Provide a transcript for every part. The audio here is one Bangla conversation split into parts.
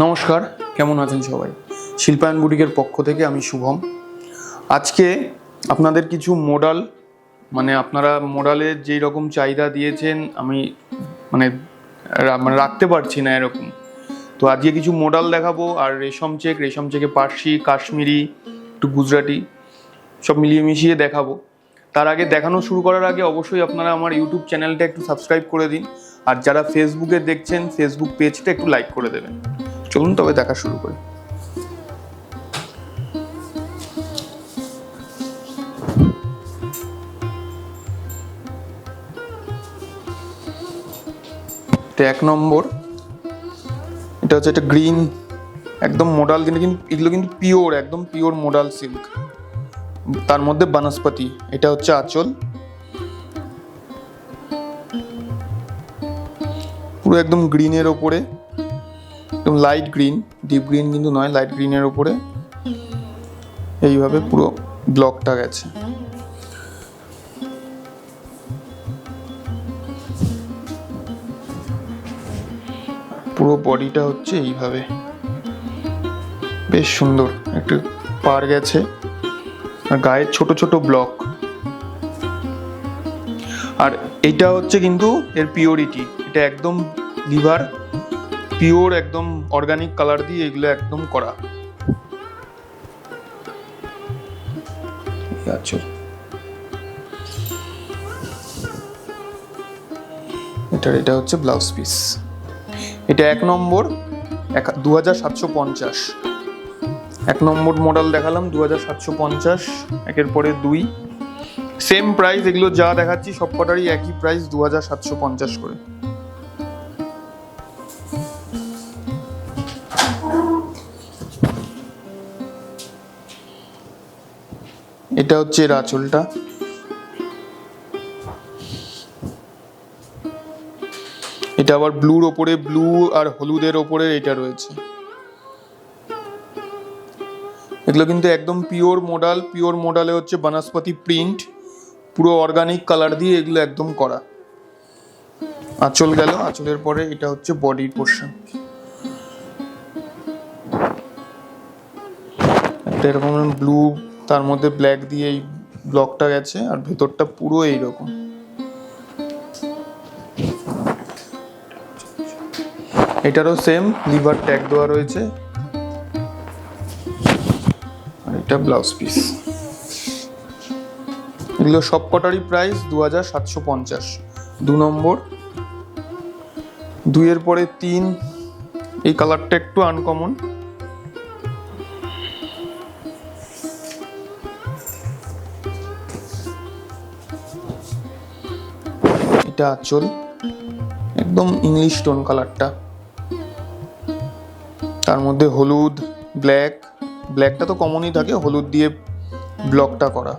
নমস্কার, কেমন আছেন সবাই? শিল্পায়ন বুটিকের পক্ষ থেকে আমি শুভম। আজকে আপনাদের কিছু মোডাল, আপনারা মোডালের যেই রকম চাহিদা দিয়েছেন আমি মানে রাখতে পারছি না এরকম। তো আজকে কিছু মোডাল দেখাবো, আর রেশম চেকে পার্সি, কাশ্মীরি, একটু গুজরাটি সব মিলিয়ে মিশিয়ে দেখাবো। তার আগে দেখানো শুরু করার আগে অবশ্যই আপনারা আমার ইউটিউব চ্যানেলটা একটু সাবস্ক্রাইব করে দিন, আর যারা ফেসবুকে দেখছেন ফেসবুক পেজটা একটু লাইক করে দেবেন। চলুন তবে দেখা শুরু করি। এটা 1 নম্বর। এটা হচ্ছে একটা গ্রিন একদম মোডাল, কিন্তু এগুলো কিন্তু পিওর, একদম পিওর মোডাল সিল্ক, তার মধ্যে বনস্পতি। এটা হচ্ছে আঁচল, পুরো একদম গ্রিনের ওপরে, একদম লাইট গ্রিন, ডিপ গ্রিন কিন্তু নয়, লাইট গ্রিনের ওপরে এইভাবে পুরো ব্লকটা গেছে। পুরো বডিটা হচ্ছে এইভাবে, বেশ সুন্দর একটু পার গেছে, আর গায়ে ছোট ছোট ব্লক। আর এটা হচ্ছে কিন্তু এর পিওরিটি, এটা একদম লিভার পিওর, একদম অর্গানিক কালার দিয়ে এগুলো একদম করা। আচ্ছা, এটা হচ্ছে ব্লাউজ পিস। এটা 1 নম্বর, 2750। 1 নম্বর মডেল দেখালাম 2750, একের পরে 2, সেম প্রাইস। এগুলো যা দেখাচ্ছি সব কটারই একই প্রাইস, 2750 করে। এটা হচ্ছে এর আঁচলটা, এটা আবার ব্লুর ওপরে, ব্লু আর হলুদের ওপরে এটা রয়েছে। এগুলো কিন্তু একদম পিওর মোডাল, পিওর মোডালে হচ্ছে বনস্পতি প্রিন্ট, পুরো অর্গানিক কালার দিয়ে এগুলো একদম করা। আঁচল গেল, আঁচলের পরে এটা হচ্ছে বডির পোর্শন। একটা এরকম ব্লু, তার মধ্যে ব্ল্যাক দিয়ে এই ব্লকটা গেছে, আর ভেতরটা পুরো এইরকম। এটারও সেম লিভার ট্যাগ দেওয়া রয়েছে, আর এটা ব্লাউজ পিস। এগুলো সব কটারই প্রাইস 2750। 2 নম্বর, 2 এর পরে 3, এই কালারটা একটু আনকমন। এটা আঁচল, একদম ইংলিশ টোন কালারটা, তার মধ্যে হলুদ, ব্ল্যাকটা তো কমনই থাকে, হলুদ দিয়ে ব্লকটা করা।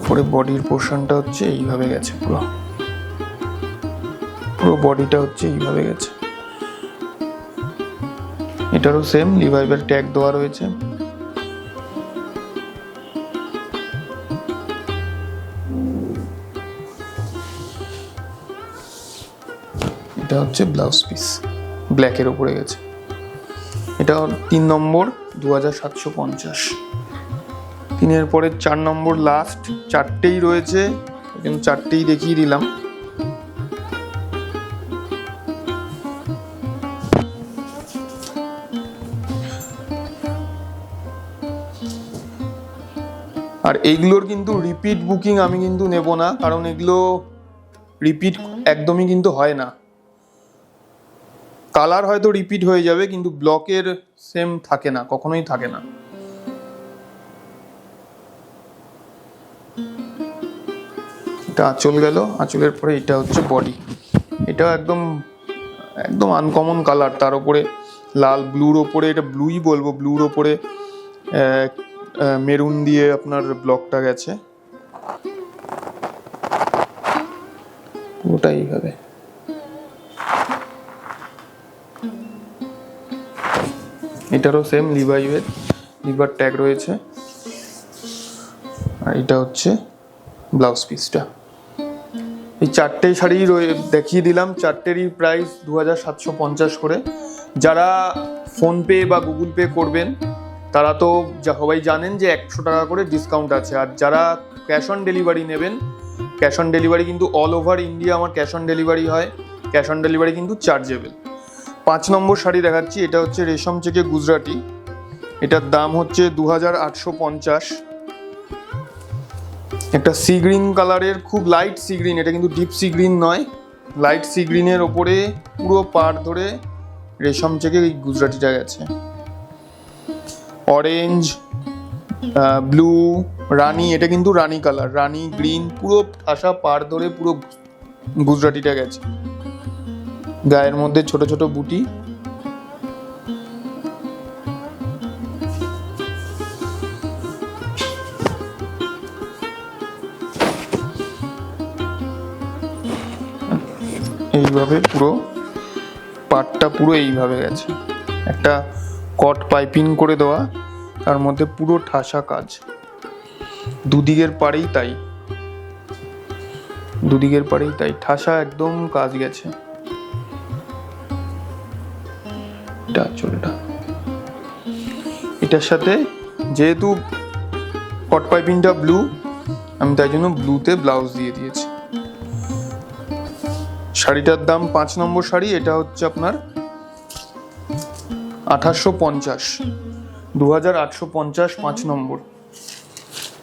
পরে বডির পোর্শনটা হচ্ছে এইভাবে গেছে, পুরো বডিটা হচ্ছে এইভাবে গেছে। এটারও সেম লিভাইভের ট্যাগ দেওয়া রয়েছে। এটা হচ্ছে ব্লাউজ পিস, ব্ল্যাকের উপরে গেছে। এটা 3 নম্বর, 2750। 3 পরে 4 নম্বর লাস্ট, 4টেই রয়েছে, কিন্তু 4টেই দেখিয়ে দিলাম। আর এইগুলোর কিন্তু রিপিট বুকিং আমি কিন্তু নেব না, কারণ এগুলো রিপিট একদমই কিন্তু হয় না। কালার হয়তো রিপিট হয়ে যাবে, কিন্তু ব্লকের সেম থাকে না, কখনোই থাকে না। এটা আঁচল গেল, আঁচলের পরে এটা হচ্ছে বডি। এটা একদম একদম আনকমন কালার, তার উপরে লাল, ব্লুর ওপরে, এটা ব্লুই বলবো, ব্লুর ওপরে মেরুন দিয়ে আপনার ব্লকটা গেছে পুরোটা এইভাবে। এটারও সেম লিভার ট্যাগ রয়েছে, আর এটা হচ্ছে ব্লাউজ পিসটা। এই চারটে শাড়ি দেখিয়ে দিলাম, চারটেরই প্রাইস 2750 করে। যারা ফোনপে বা গুগল পে করবেন তারা তো সবাই জানেন যে 100 টাকা করে ডিসকাউন্ট আছে। আর যারা ক্যাশ অন ডেলিভারি নেবেন, ক্যাশ অন ডেলিভারি কিন্তু অল ওভার ইন্ডিয়া আমার ক্যাশ অন ডেলিভারি হয়, ক্যাশ অন ডেলিভারি কিন্তু চার্জেবল। 5 নম্বর শাড়ি দেখাচ্ছি, এটা হচ্ছে রেশম চেকে গুজরাটি। এটার দাম হচ্ছে 2850। একটা সি গ্রিন কালারের, খুব লাইট সি গ্রিন, এটা কিন্তু ডিপ সি গ্রিন নয়, লাইট সি গ্রিনের ওপরে পুরো পাড় ধরে রেশম চেকে এই গুজরাটিটা গেছে। অরেঞ্জ, ব্লু, রানী, এটা কিন্তু রানী কালার, রানী গ্রিন, পুরো ঠাসা পাড় ধরে পুরো গুজরাটিটা গেছে। গায়ের মধ্যে ছোট ছোট বুটি। এইভাবে পুরো পাটটা পুরো এইভাবে গেছে, একটা কট পাইপিং করে দেওয়া, তার মধ্যে পুরো ঠাসা কাজ, দুদিকের পাড়েই তাই, দুদিকের পাড়েই তাই ঠাসা একদম কাজ গেছে। এটা চলটা, এটার সাথে যেহেতু কট পাইপিংটা ব্লু, আমি তাই জন্য ব্লুতে ব্লাউজ দিয়ে দিয়েছি। শাড়িটার দাম 5 নম্বর শাড়ি, এটা হচ্ছে আপনার 2850, 2850, 5 নম্বর,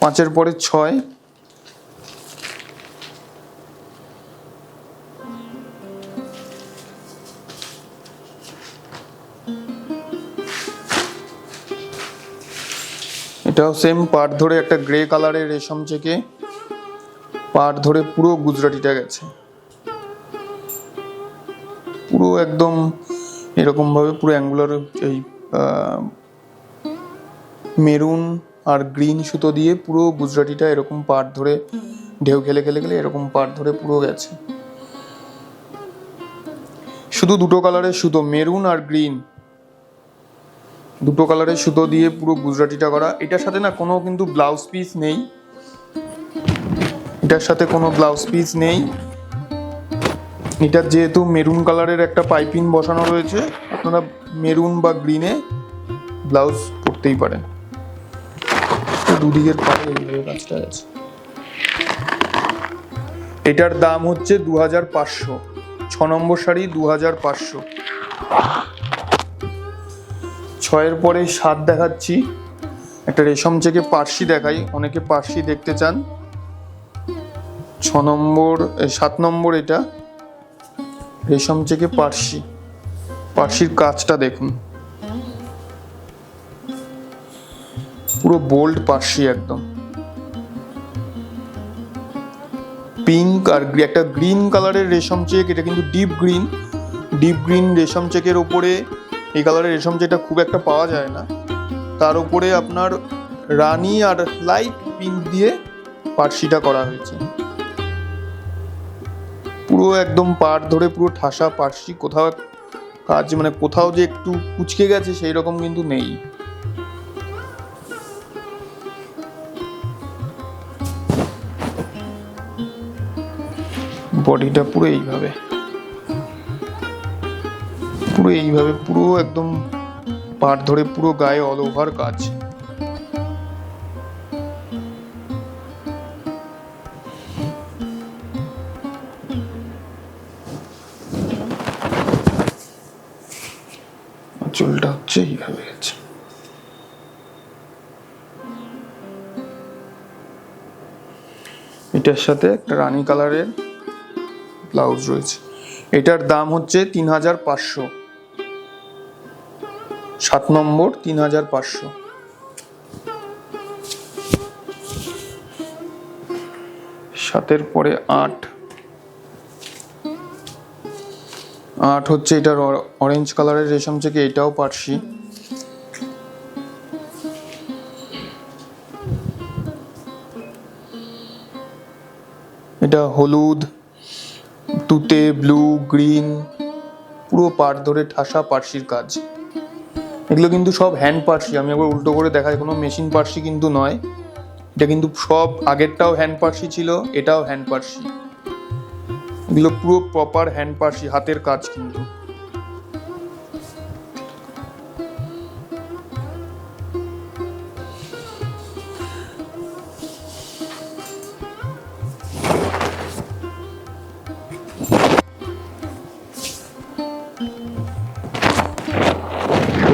5-এর পরে 6। এটাও সেম পাড় ধরে একটা গ্রে কালারের রেশম চেকে পাড় ধরে পুরো গুজরাটিটা গেছে, পুরো একদম এরকম ভাবে পুরো অ্যাঙ্গুলার এই মেরুন আর গ্রিন সুতো দিয়ে পুরো গুজরাটিটা এরকম পাড় ধরে ঢেউ খেলে খেলে খেলে এরকম পাড় ধরে পুরো গেছে। শুধু দুটো কালারের সুতো, মেরুন আর গ্রিন, দুটো কালারের সুতো দিয়ে পুরো গুজরাটিটা করা। এটার সাথে না কোনো কিন্তু ব্লাউজ পিস নেই, এটার সাথে কোনো ব্লাউজ পিস নেই। এটার যেহেতু মেরুন কালারের একটা পাইপিং বসানো রয়েছে, আপনারা মেরুন বা গ্রিনে ব্লাউজ পরতেই পারেন। দুদিকের পাড়ে এইভাবে কাজটা আছে। এটার দাম হচ্ছে 2500, 6 নম্বর শাড়ি 2500। 6-এর পরে 7 দেখাচ্ছি, একটা রেশম চেকে পার্সি দেখাই, অনেকে পার্সি দেখতে চান। 7 নম্বর এটা রেশম চেকে পার্সি, পার্সির কাজটা দেখুন, পুরো বোল্ড পার্সি একদম, পিঙ্ক আর একটা গ্রিন কালারের রেশম চেক। এটা কিন্তু ডিপ গ্রিন রেশম চেকের ওপরে এই কালারের রেশম চেকটা খুব একটা পাওয়া যায় না, তার উপরে আপনার রানী আর লাইট পিঙ্ক দিয়ে পার্সিটা করা হয়েছে, পুরো একদম পাড় ধরে পুরো ঠাসা পার্সি। কোথাও কাজ মানে কোথাও যে একটু কুচকে গেছে সেই রকম কিন্তু নেই। বডিটা পুরো এইভাবে পুরো একদম পাড় ধরে পুরো গায়ে অল ওভার কাজ। চুলটা হচ্ছে এইভাবে আছে। এটার সাথে একটা রানী কালারের ব্লাউজ রয়েছে। এটার দাম হচ্ছে 3500, 7 নম্বর 3500। 7-এর পরে 8 হচ্ছে এটার অরেঞ্জ কালারের রেশম চেকে, এটাও পার্সি। এটা হলুদ, তুতে, ব্লু, গ্রিন, পুরো পাড় ধরে ঠাসা পার্সির কাজ। এগুলো কিন্তু সব হ্যান্ড পার্সি, আমি একবার উল্টো করে দেখাই, কোনো মেশিন পার্সি কিন্তু নয়, এটা কিন্তু সব আগেরটাও হ্যান্ড পার্সি ছিল, এটাও হ্যান্ড পার্সি। এগুলো পুরো প্রপার হ্যান্ড পার্সি, হাতের কাজ কিন্তু।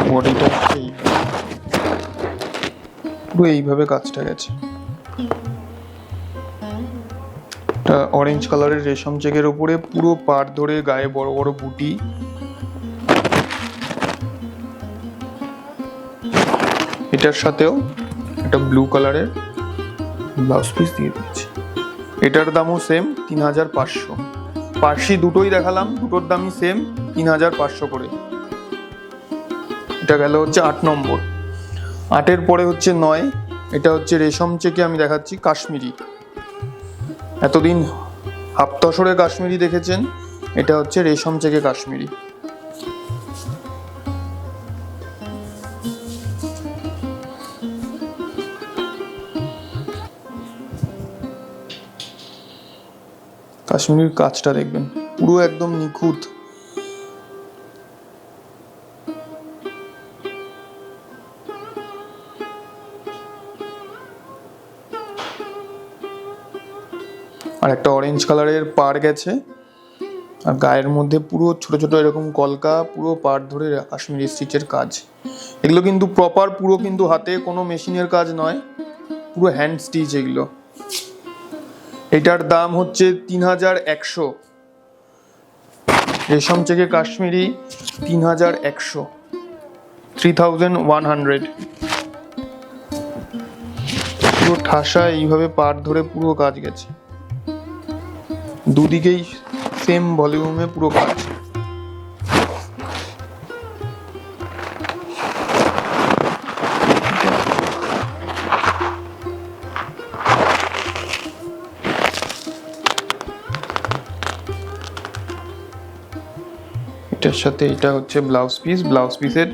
বডিটা পুরো এইভাবে কাজটা গেছে। এটা অরেঞ্জ কালারের রেশম চেকের উপরে পুরো পাড় ধরে গায়ে বড় বড় বুটি। এটার সাথেও একটা ব্লু কালারের ব্লাউজ পিস দিয়ে দিয়েছি। এটার দামও সেম 3500। পার্সি দুটোই দেখালাম, দুটোর দামই সেম 3500 করে। এটা গেল হচ্ছে 8 নম্বর। 8-এর পরে হচ্ছে 9। এটা হচ্ছে রেশম চেকে আমি দেখাচ্ছি কাশ্মীরি। এতদিন হাফ তসরে কাশ্মীরি দেখেছেন, এটা হচ্ছে রেশম চেকে কাশ্মীরি। কাশ্মীরির কাজটা দেখবেন পুরো একদম নিখুঁত। আর একটা অরেঞ্জ কালারের পাড় গেছে, আর গায়ের মধ্যে পুরো ছোট ছোট এরকম কলকা, পুরো পাড় ধরে কাশ্মীরি স্টিচের কাজ। এগুলো কিন্তু প্রপার পুরো কিন্তু হাতে, কোনো মেশিনের কাজ নয়, পুরো হ্যান্ড স্টিচ এগুলো। এটার দাম হচ্ছে 3100। রেশম চেকে কাশ্মীরি 3100, 3100। পুরো ঠাসা এইভাবে পাড় ধরে পুরো কাজ গেছে, দুদিকেই সেম ভলিউমে পুরো কাজ। এটার সাথে এটা হচ্ছে ব্লাউজ পিস, ব্লাউজ পিসের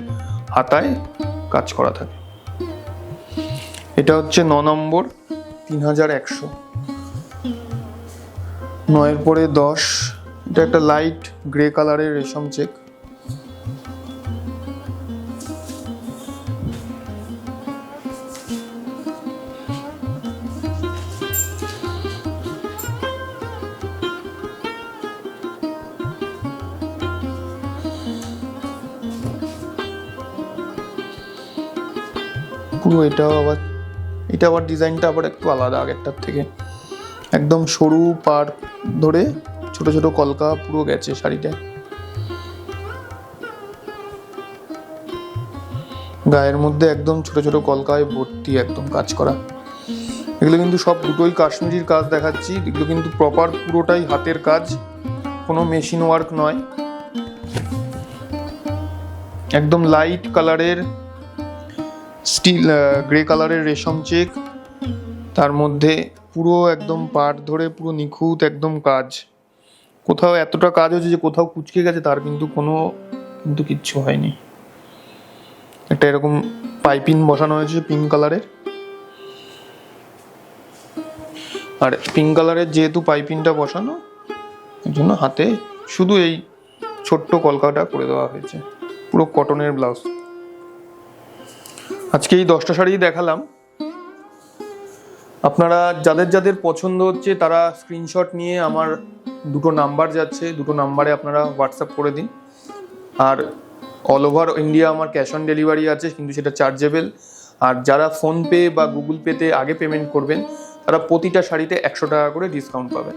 হাতায় কাজ করা থাকে। এটা হচ্ছে 9 নম্বর, 3100। 9-এর পরে 10। এটা একটা লাইট গ্রে কালারের রেশম চেক। পুরো এটা আবার ডিজাইনটা আবার একটু আলাদা আগেরটার থেকে। একদম সরু পাড় ধরে ছোট ছোট কলকা পুরো গেছে শাড়িটায়। গায়ের মধ্যে একদম ছোট ছোট কলকায় ভর্তি একদম কাজ করা। এগুলো কিন্তু সব দুটোই কাশ্মীরির কাজ দেখাচ্ছি, এগুলো কিন্তু প্রপার পুরোটাই হাতের কাজ, কোনো মেশিন ওয়ার্ক নয়। একদম লাইট কালারের স্টিল গ্রে কালারের রেশম চেক, তার মধ্যে পুরো একদম পাড় ধরে পুরো নিখুঁত একদম কাজ। কোথাও এতটা কাজ হয়েছে যে কোথাও কুচকে গেছে তার কিন্তু কিচ্ছু হয়নি। একটা এরকম পাইপিং বসানো হয়েছে পিঙ্ক কালারের, আর পিঙ্ক কালারের যেহেতু পাইপিংটা বসানো, এর জন্য হাতে শুধু এই ছোট্ট কলকাটা করে দেওয়া হয়েছে। পুরো কটনের ব্লাউজ। আজকে এই 10টা শাড়ি দেখালাম। আপনারা যাদের যাদের পছন্দ হচ্ছে তারা স্ক্রিনশট নিয়ে আমার দুটো নাম্বার যাচ্ছে, দুটো নাম্বারে আপনারা হোয়াটসঅ্যাপ করে দিন। আর অল ওভার ইন্ডিয়া আমার ক্যাশ অন ডেলিভারি আছে, কিন্তু সেটা চার্জেবল। আর যারা ফোনপে বা গুগল পেতে আগে পেমেন্ট করবেন তারা প্রতিটা শাড়িতে 100 টাকা করে ডিসকাউন্ট পাবেন।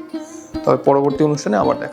তবে পরবর্তী অনুষ্ঠানে আবার দেখা।